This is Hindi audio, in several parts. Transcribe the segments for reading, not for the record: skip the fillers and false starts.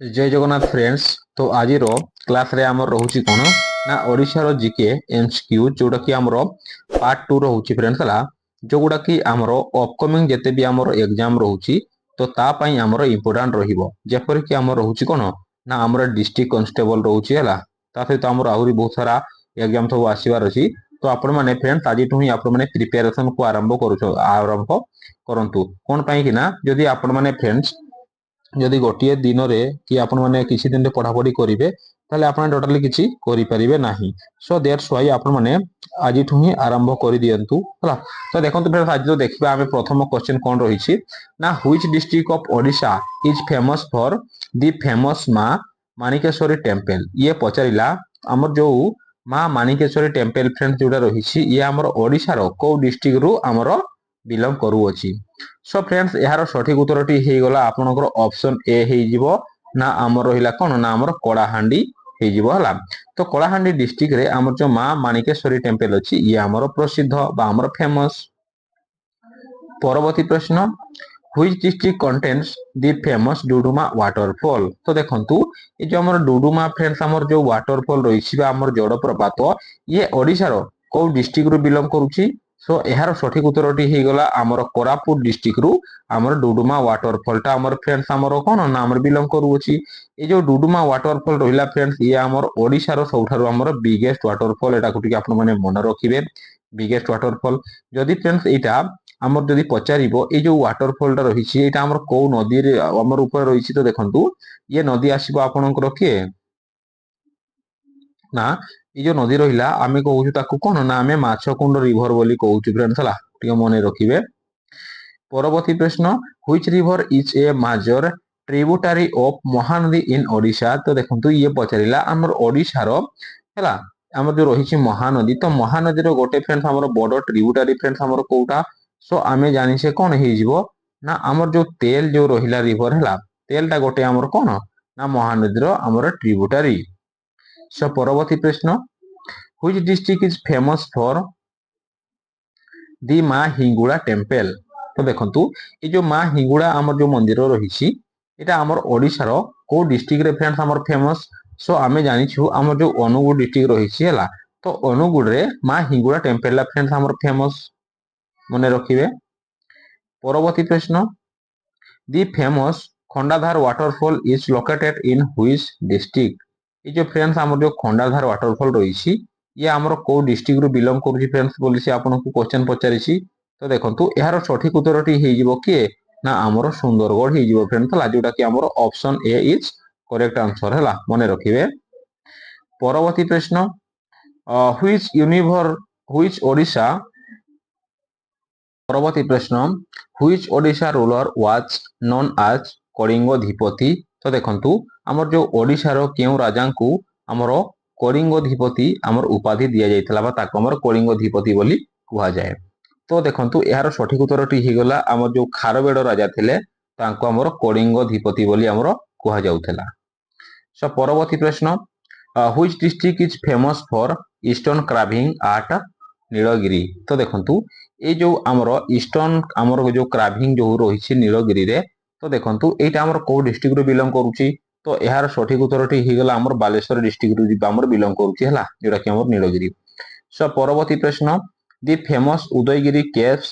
जय जगन्नाथ फ्रेंड्स। तो आज क्लास रे आमर रोचे कौन ना ओडिशार जीके एमसीक्यू जोटा कि आमर पार्ट 2 रोचे फ्रेंड्स है जो गुड़ा कि आमर अपकमिंग जिते भी आमर एग्जाम रोचे तो तापाई आमर इम्पोर्टाट रहीपर कि आमर रोचे कौन ना आमर डिस्ट्रिक्ट कांस्टेबल रोचे है सहित आमर आहरी बहुत सारा एग्जाम सब आसबार अच्छी। तो आपण मैंने फ्रेंड्स आज ही आपण मैंने प्रिपेरेसन को आरंभ करंतु कौन पाई कि ना जदि आपण मैंने फ्रेंड्स जदि गोटे दिन कि आपण मैंने किसी दिन पढ़ापढ़ी करेंगे ताले आपण टोटाली किसी करें ना। सो दैट्स व्हाई आपण मैंने आज ही आरंभ कर दिंतु है। तो देखो फ्रेंड्स आज जो देखा आम प्रथम क्वेश्चन कौन रही ना which district of Odisha is famous for the famous माँ माणिकेश्वरी टेम्पल। ये पचारा आमर जो माँ माणिकेश्वरी टेम्पल फ्रेंड्स जोटा रही ये आमर ओडिशार को डिस्ट्रिक्ट रु आमर बिलंग करुअछि। सो फ्रेंड्स यार सठिक उत्तरटी हेगला आपनकर ऑप्शन ए हेजिवो ना आमर रहिला कोन ना आमर कलाहांडी हेजिवो हला। तो कलाहांडी डिस्ट्रिक्ट रे आमर जो माँ माणिकेश्वरी टेम्पल अछि ये आमर प्रसिद्ध बा आमर फेमस। परवर्ती प्रश्न which district contains the famous Duduma waterfall. तो देखंतु ये जो आमर डुडुमा फ्रेंड्स आमर जो वाटरफॉल रहिछि बा आमर जलप्रपात ये ओडिसा रो को डिस्ट्रिक्ट रु बिलंग करूछि। सो यार सठिक उत्तरटी हेगला आमर कोरापुट डिस्ट्रिक्ट रु आमर डुडुमा वाटरफॉल टा आमर फ्रेंड्स आमर कोन ना आमर बिलंग करूछि। ए जो डुडुमा वाटरफॉल रहिला फ्रेंड्स ये आमर ओडिसा रो सबठारु आमर बिगेस्ट वाटरफॉल एटा कुटी आपण माने मन रखिबे बिगेस्ट वाटरफॉल। जदि फ्रेंड्स एटा आमर जदि पचारिबो ए जो वाटरफॉल टा रहिछि एटा आमर को नदी रे आमर ऊपर रहिछि। तो देखंतु ये नदी आसीबो आपनकर किए ना ये जो नदी रहिला आमे कहूछु ताकू कोन ना आमे माछकुंड रिवर बोली कहूछु फ्रेंड्स हला टिके मने रखिबे। परवर्ती प्रश्न which river is a major tributary of Mahanadi in Odisha. तो देखंतु ये पचारिला आमर ओडिशा रो हला आमर जो रहिछि महानदी। तो महानदी रो गोटे फ्रेंड्स आमर बड़ ट्रिब्यूटरी फ्रेंड्स आमर कोउटा। सो आमे जानि से कोन हेजिवो ना आमर जो तेल जो रहिला रिवर हला तेल टा गोटे आमर कोन ना महानदी रो आमर ट्रिब्यूटरी। सो परवर्ती प्रश्न which district is famous for the माँ हिंगुड़ा टेम्पल। तो देखंतु ये जो माँ हिंगुड़ा आमर जो मंदिर रही एटा आमर ओडिशा रो को डिस्ट्रिक्ट रे फ्रेंड्स आमर फेमस। सो आमे जानिछु आमर जो अनुगुड़ डिस्ट्रिक्ट रही है तो अनुगुड़ रे माँ हिंगुड़ा टेम्पल फ्रेंड्स आमर फेमस मने रखिबे। परवर्ती प्रश्न the famous Khandadhar waterfall is located in which district. ये जो फ्रेंड्स आमर जो खंडाधार वाटरफॉल रही ये आमर को डिस्ट्रिक्ट रु बिलंग करूछि फ्रेंड्स बोली से आपनको क्वेश्चन पचारिछि। तो देखंतु यार सठिक उत्तरटी हेजिवो किए ना आमर सुंदरगढ़ हेजिवो फ्रेंड्स हला जोटा कि आमर option A is correct answer हला मने रखिबे। परवर्ती प्रश्न व्हिच ओडिशा परवर्ती प्रश्न which Odisha ruler was known as Kalingadhipati. तो देखंतु आमर जो ओडिशा रो केउ राजा को आमर कलिंगधिपति आमर उपाधि दिया जायतला बा ताको आमर कलिंगधिपति बोली कुहा जाय। तो देखंतु यार सठिक उत्तरटी हेगला आमर जो खारबेड़ राजा थिले तांको आमर कलिंगधिपति बोली आमर कुहा जाउथला। सो परवर्ती प्रश्न which district is famous for eastern carving art Nilgiri. तो देखंतु ए जो आमर ईस्टर्न आमर जो क्राविंग जो रही नीलगिरी रे तो देखंतु एटा आमर को डिस्ट्रिक्ट रु बिलंग करूछि। तो यार सठिक उत्तरटी हेगला आमर बालेश्वर डिस्ट्रिक्ट रु आमर बिलंग करूछि हला जोटा कि आमर नीलगिरी। सो परवर्ती प्रश्न the famous Udayagiri caves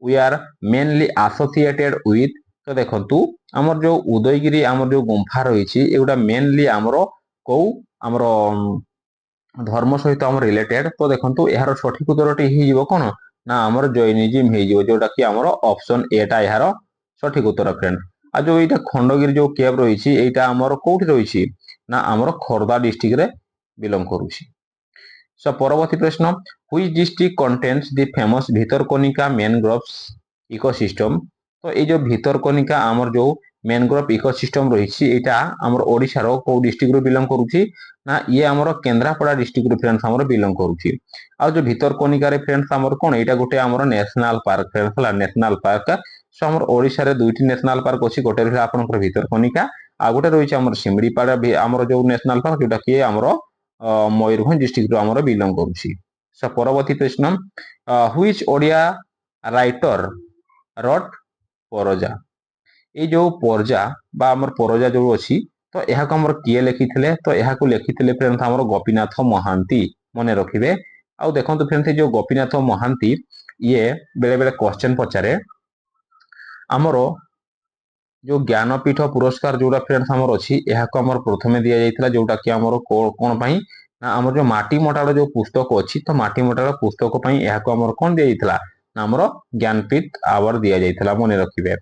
we are mainly associated with. तो देखंतु आमर जो उदयगिरी आमर जो गुंफा रही एगुडा मेनली आमर को आमर धर्म सहित आमर रिलेटेड। तो देखंतु यार सठिक उत्तरटी हेजिवो कोन ना आमर जैनिज्म हेजिवो जोटा कि आमर ऑप्शन ए टा यार सठिक उत्तर फ्रेंड। आ जो एटा खंडगिरी जो केव रही एटा आमर कोठी रही ना आमर खोर्धा डिस्ट्रिक्ट रे बिलंग करूछि। सो परवर्ती प्रश्न which district contains the famous Bhitarkanika mangroves ecosystem. तो ये जो भितरकनिका आमर जो मैनग्रोव इकोसिस्टम रही एटा आमर ओडिशा रो को डिस्ट्रिक्ट रु बिलंग करूछि ना ये आमर केन्द्रापड़ा डिस्ट्रिक्ट रु फ्रेंड्स आमर बिलंग करूछि। आ जो भितरकनिका रे फ्रेंड्स आमर कोन एटा गोटे आमर नेशनल पार्क फ्रेंड्स हला नेशनल पार्क। सो आमर ओडिशा रे दुईटी नेशनल पार्क अछि गोटे रहिला आपनकर भितरकनिका आ गोटे रहिछि आमर सिमड़ीपाड़ा आमर जो नेशनल पार्क जोटा कि आमर मयूरभंज डिस्ट्रिक्ट रु आमर बिलंग करूछि। सो परवर्ती प्रश्न व्हिच ओडिया राइटर रॉट परजा। ये जो परजा बा आमर परजा जो अछि तो यह हमर किए लिखिथिले तो यहाकू लिखिथिले फ्रेंड्स हमर गोपीनाथ महांती मने रखिबे। आउ देखंतु फ्रेंड्स जो गोपीनाथ महांती ये बेले बेले क्वेश्चन पचारे हमरो जो ज्ञानपीठ पुरस्कार जोड़ा फ्रेंड्स हमर अछि यहाको हमर प्रथमे दिया जाइथिला जोटा कि हमर कोन पई ना हमर जो माटी मोटाळ जो पुस्तक अछि तो माटी मोटाळ पुस्तक पई यहाको हमर कोन दिया जाइथिला ना हमर ज्ञानपीठ अवार्ड दिया जाइथिला मने रखिबे।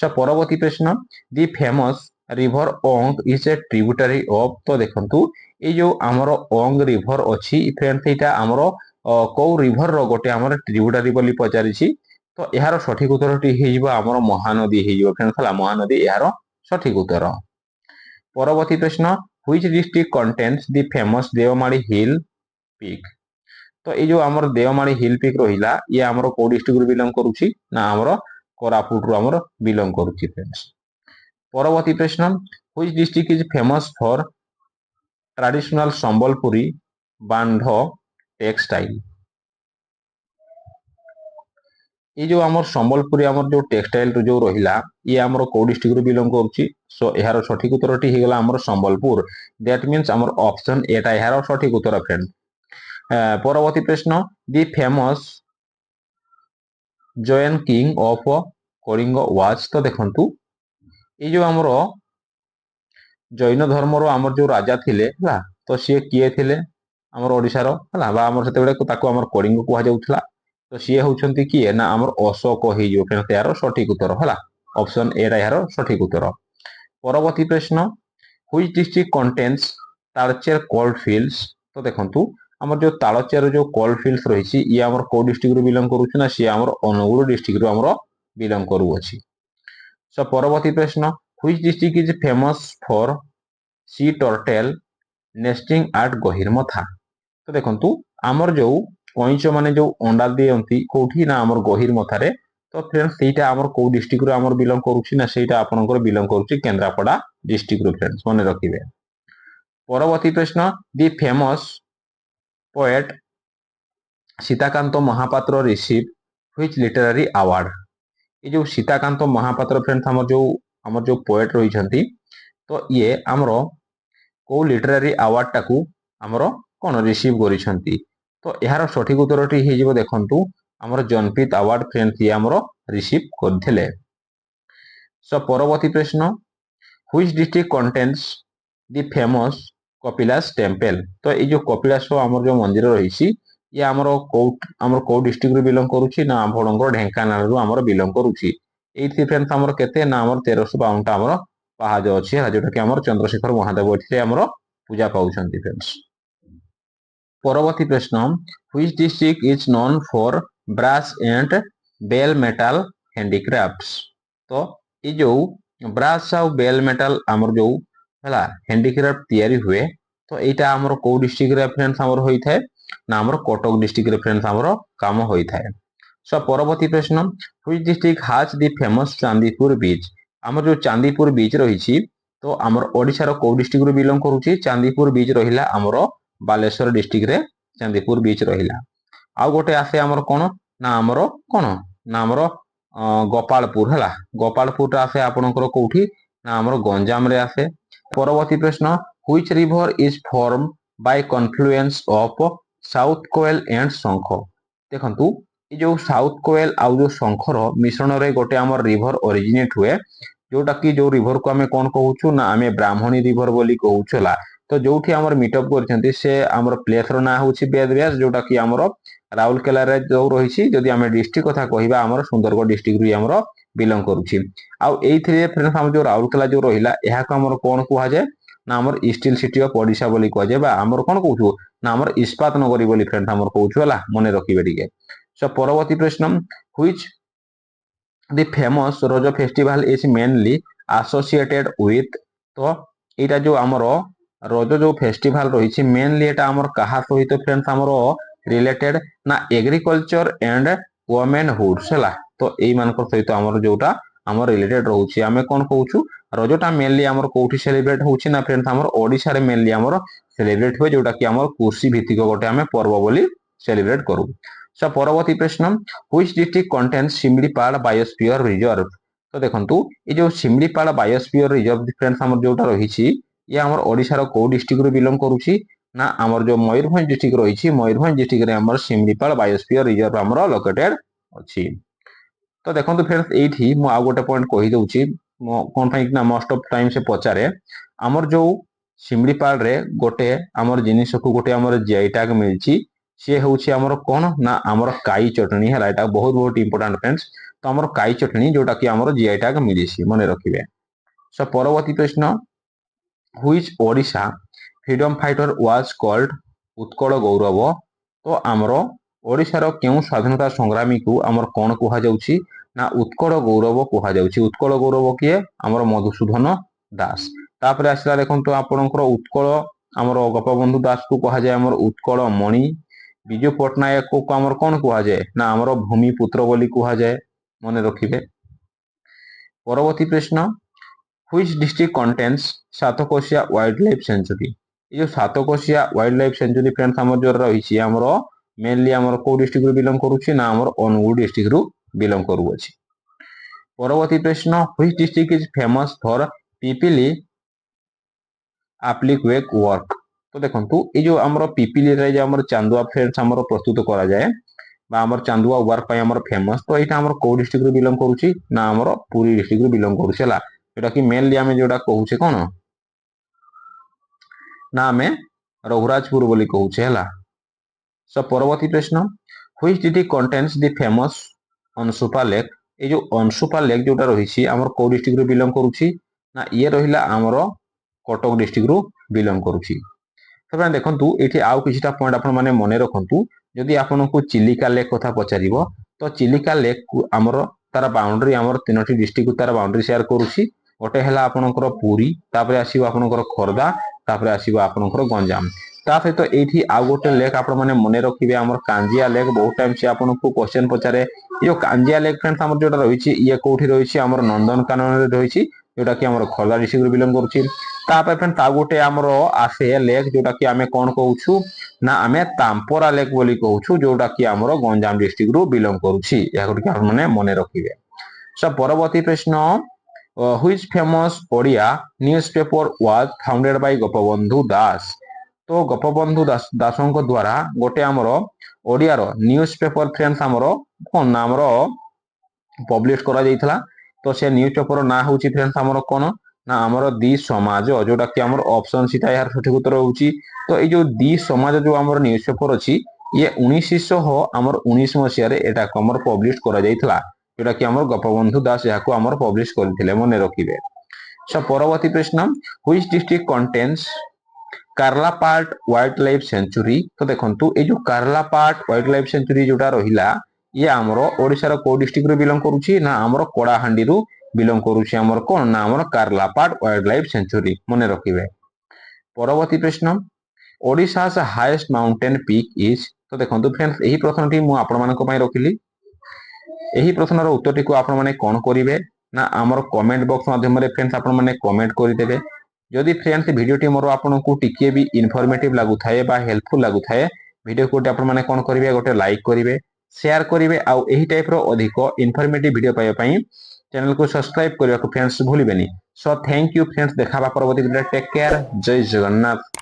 सो परवर्ती प्रश्न the famous river Ong is a tributary of तो देखंतु ए जो हमर ओंग रिवर अछि फ्रेंड्स एटा हमर को रिवर रो गोटे हमर ट्रिब्यूटरी बोली पचारि छी तो यार सठिक उत्तरटी हेजिबो हमर महानदी हेजिबो फ्रेंड्स हला महानदी यार सठिक उत्तर। परवर्ती प्रश्न which district contains the famous Devmali hill peak तो ये जो हमर देवमाली हिल पीक रहिला ये हमर को डिस्ट्रिक्ट रु बिलोंग करूची ना हमर कोरापुट रु हमर बिलोंग करूची फ्रेंड्स। परवर्ती प्रश्न which district is famous for traditional Sambalpuri बांध टेक्सटाइल ये जो हमर संबलपुरी हमर जो टेक्सटाइल जो रहिला ये हमर को डिस्ट्रिक्ट रु बिलोंग करूची सो यार सठिक उत्तरटी हे गेला हमर संबलपुर दैट मींस हमर ऑप्शन एटा यार सठिक उत्तर फ्रेंड। परवर्ती प्रश्न the famous John king of Kalinga was तो देखंतु ये जो हमर जैन धर्म रो हमर जो राजा थिले हला तो सी किए थिले हमर ओडिसा रो हला बा हमर सेते बेले ताको हमर कलिंग कुहा जाउथला तो सी होउछंती किए ना हमर अशोक हे जो फ्रेंड्स यार सठिक उत्तर हला ऑप्शन ए रा यार सठिक उत्तर। परवर्ती प्रश्न which district contains Talcher cold fields तो देखंतु हमर जो तालचेर जो कोल्ड फील्ड्स रहिछि ये हमर को डिस्ट्रिक्ट रु बिलोंग करूछि ना सी हमर अनुगुल डिस्ट्रिक्ट रु हमर बिलोंग करू अछि। सो परवर्ती प्रश्न which district is famous for sea turtle nesting at Gahirmatha तो देखंतु हमर जो कइंच माने जो अंडा दियंती कोठी ना हमर गहिरमथा रे तो फ्रेंड्स सेटा हमर को डिस्ट्रिक्ट रु हमर बिलोंग करूछि ना सेटा आपनकर बिलोंग करूछि केंद्रापड़ा डिस्ट्रिक्ट रु फ्रेंड्स मने रखिबे। परवर्ती प्रश्न the famous poet Sitakant Mahapatra receive which literary award ये जो सीताकांत महापात्र फ्रेंड्स हमर जो पोएट रही छंती तो ये हमरो को लिटरेरी अवार्ड टाकू हमरो कोन रिसीव करी छंती तो यार सठिक उत्तरटी हे जिवो देखंतु हमर जनपीत अवार्ड फ्रेंड्स ये हमरो रिसीव करथिले। सो परवर्ती प्रश्न which district contains the famous Kapilas temple तो ये जो कपिलास हमर जो मंदिर रहिछि ये हमर को डिस्ट्रिक्ट रु बिलोंग करूछि ना भडंगर ढेंकानाल रु हमर बिलोंग करूछि एथि फ्रेंड्स हमर केते ना हमर 1352 टा हमर पहाज अछि जोटा कि हमर चंद्रशेखर महादेव एठे हमर पूजा पाउछंती फ्रेंड्स। परवर्ती प्रश्न which district is known for brass and bell metal handicrafts तो ये जो ब्रास और बेल मेटल हमर जो हला हैंडीक्राफ्ट तयारी हुए तो एटा हमर को डिस्ट्रिक्ट रे फ्रेंड्स हमर होई थाए ना हमर कटक डिस्ट्रिक्ट रे फ्रेंड्स हमर काम होई थाए। सो परवर्ती प्रश्न which district has the famous Chandipur beach हमर जो चांदीपुर बीच रहिछि तो हमर ओडिसा रो को डिस्ट्रिक्ट रो बिलोंग करूछि चांदीपुर बीच रहिला हमर बालेश्वर डिस्ट्रिक्ट रे चांदीपुर बीच रहिला। आ गोटे आसे हमर कोन ना हमर कोन ना हमर गोपालपुर हला गोपालपुर आसे आपनकर कोठी ना हमर गंजाम रे आसे। परवर्ती प्रश्न which river is form by confluence of south Koel and Sankh देखंतु ये जो साउथ कोएल आउ जो शंखर मिश्रण रे गोटे हमर रिवर ओरिजिनेट हुए जोटा कि जो रिवर को हमें कोन कहूछु ना हमें ब्राह्मणी रिवर बोली कहूछला तो जोठी हमर मीटअप करछंती से हमर प्लेस रो ना होछि बेदव्यास जोटा कि हमर राउरकेला रे जो रहिछि जदि हमें डिस्ट्रिक्ट कथा कहिबा हमर सुंदरगढ़ डिस्ट्रिक्ट रि हमर बिलोंग करूछि। आ एइथरे फ्रेंड्स हम जो राउरकेला जो रहिला एहा को हमर कोन कुहा जाय ना हमर स्टील सिटी ऑफ ओडिशा बोली कहै जे बा हमर कोन कहूछु ना हमर इस्पात नगरी बोली फ्रेंड्स हमर कहूछु हला मने रखिबे ठीक है। सो परवर्ती प्रश्न which the famous rose festival is mainly associated with तो एटा जो हमर रोज जो फेस्टिवल रही मेनली एटा हमर कहा सहित फ्रेंड्स हमर रिलेटेड ना एग्रीकल्चर एंड वुमेनहुड हला तो एई मानकर सहित हमर जोटा हमर रिलेटेड रहउछि हमें कोन कहउछु रोजटा मेनली हमर कोठी सेलिब्रेट होउछि ना फ्रेंड्स हमर ओडिसा रे मेनली हमर सेलिब्रेट होय जोटा कि हमर कृषि भित्तिक गोटे हमें पर्व बोली सेलिब्रेट करू। सो परवर्ती प्रश्न which district contains Similipal biosphere reserve तो देखंतु ए जो शिमलीपाल बायोस्फीयर रिजर्व फ्रेंड्स हमर जोटा रहिछि ये आमर ओडिशार को डिस्ट्रिक्ट रु बिलोंग करूची ना आमर जो मयूरभंज डिस्ट्रिक्ट रही मयूरभंज डिस्ट्रिक्ट रे आमर शिमलीपाल बायोस्फीयर रिजर्व आमर लोकेटेड अछि। तो देखंतु फ्रेंड्स एठी मु आ गोटे पॉइंट कहि दउची कोन फाइ ना मोस्ट ऑफ टाइम से पचारे आमर जो शिमलीपाल रे गोटे आमर जिनिस को गोटे आमर जीआई टैग मिलची सी होउची आमर कोन ना आमर काई चटनी हला एटा बहुत बहुत इंपोर्टेंट फ्रेंड्स। तो आमर काई चटनी जोटा कि आमर जीआई टैग मिलिसी मने रखिबे। सो परवर्ती प्रश्न which Odisha freedom fighter was called Utkal Gourab. तो आमर ओडिशार केउ स्वाधीनता संग्रामी को आमर कोन कुहा जाउची ना उत्कल गौरव कुहा जाउची। उत्कल गौरव किए आमर मधुसूदन दास। तापर आसला देखंतु आपनकर उत्कल आमर गोपबंधु दास को कुहा जाय आमर उत्कल मणि। विजु पट्टनायक को आमर कोन कुहा जाय ना आमर भूमिपुत्र बोली कुहा जाय मने रखिबे। परवर्ती प्रश्न which district contains Satkosia wildlife sanctuary. ये जो Satkosia wildlife sanctuary friends आमर जो रही आमर मेनली आमर को डिस्ट्रिक्ट रु बिलोंग करूची ना आमर अनुगुल डिस्ट्रिक्ट रु बिलोंग करूची। परवर्ती प्रश्न which district is famous for Pipili applique work. तो देखंतु ए जो आमर पिपिली रे जो आमर चांदुआ फ्रेंड्स आमर प्रस्तुत करा जाय बा आमर चांदुआ वर्क पय आमर फेमस। तो एटा आमर को डिस्ट्रिक्ट रु बिलोंग करूची ना आमर पुरी डिस्ट्रिक्ट रु बिलोंग करूची हला। एटा कि मेनली आमे जोडा कहूचे कोन ना आमे रघुराजपुर बोली कहूचे हला। सो परवर्ती प्रश्न which district contains the famous Ansupa lake. ए जो अनसुपा लेक जोटा रहिछि आमर को डिस्ट्रिक्ट रु बिलोंग करूछि ना ये रहिला आमर कटक डिस्ट्रिक्ट रु बिलोंग करूछि। तबे देखंतु एठी आउ किछटा पॉइंट आपण माने मने रखंतु जदि आपनको चिलिका लेक कथा पचारिबो तो चिलिका लेक को आमर तार बाउंड्री आमर तीनोटी डिस्ट्रिक्ट को तार बाउंड्री शेयर करूछि। गोटे हला आपनकर पुरी तापरे आसीबो आपनकर खोरदा तापरे आसीबो आपनकर गंजाम। ता सहित एठी आ गोटे लेक आपण माने मने रखिबे आमर कांजिया लेक। बहुत टाइम से आपनको क्वेश्चन पचारे यो कांजिया लेक फ्रेंड्स आमर जोटा रहिछि ये कोठी रहिछि आमर नंदनकानन रे रहिछि जोटा कि आमर खोरदा डिस्ट्रिक्ट बिलोंग करूछि। तापर फ्रेंड्स आ गोटे आमर आसे लेक जोटा कि आमे कोन कहूछु ना आमे तांपोरा लेक बोली कहूछु जोटा कि आमर गंजाम डिस्ट्रिक्ट रु बिलोंग करूछि। या गोटे आपण माने मने रखिबे। सो परवर्ती प्रश्न which famous Odia newspaper was founded by Gopabandhu Das. तो गोपबंधु दासों द्वारा गोटे आमर ओडिया रो न्यूज़पेपर फ्रेंड्स आमर कोन ना आमर पब्लिश करा जायथला। तो से न्यूज़पेपर ना होची फ्रेंड्स आमर कोन ना आमर दि समाज जोटा कि आमर ऑप्शन सीटा यार सठिक उत्तर होची। तो ए जो दि समाज जो आमर न्यूज़पेपर अछि ये 1900 आमर 19 मसिया रे एटा आमर पब्लिश करा जायथला जोटा कि आमर गोपबंधु दास याको आमर पब्लिश करथिले मने रखिबे। सो परवर्ती प्रश्न which district contains Karlapat wildlife sanctuary. तो देखंतु ए जो कार्लापाट वाइल्ड लाइफ सेंचुरी जोटा रहिला ये आमर ओडिसा रो को डिस्ट्रिक्ट रो बिलोंग करूची ना आमर कोडाहांडी रो बिलोंग करूची आमर कोन ना आमर कार्लापाट वाइल्ड लाइफ सेंचुरी मने रखिबे। परवर्ती प्रश्न Odisha's highest mountain peak is. तो देखंतु फ्रेंड्स एही प्रश्नटी मु आपण मानको पय रखिली। एही प्रश्नर उत्तरटी को आपण माने कोन करिवे ना आमर कमेंट बॉक्स माध्यम रे फ्रेंड्स आपण माने कमेंट करि देबे। जदि फ्रेंड्स वीडियोटी मोर आपनको टिके भी इनफॉर्मेटिव लागु थाए बा हेल्पफुल लागु थाए वीडियो को आपण माने कोन करिवे गोटे लाइक करिवे शेयर करिवे आ एही टाइप रो अधिक इनफॉर्मेटिव वीडियो पाए पई चैनल को सब्सक्राइब करिया को फ्रेंड्स भूलिबेनी। सो थैंक यू फ्रेंड्स देखाबा परवर्ती वीडियो टेक केयर जय जगन्नाथ।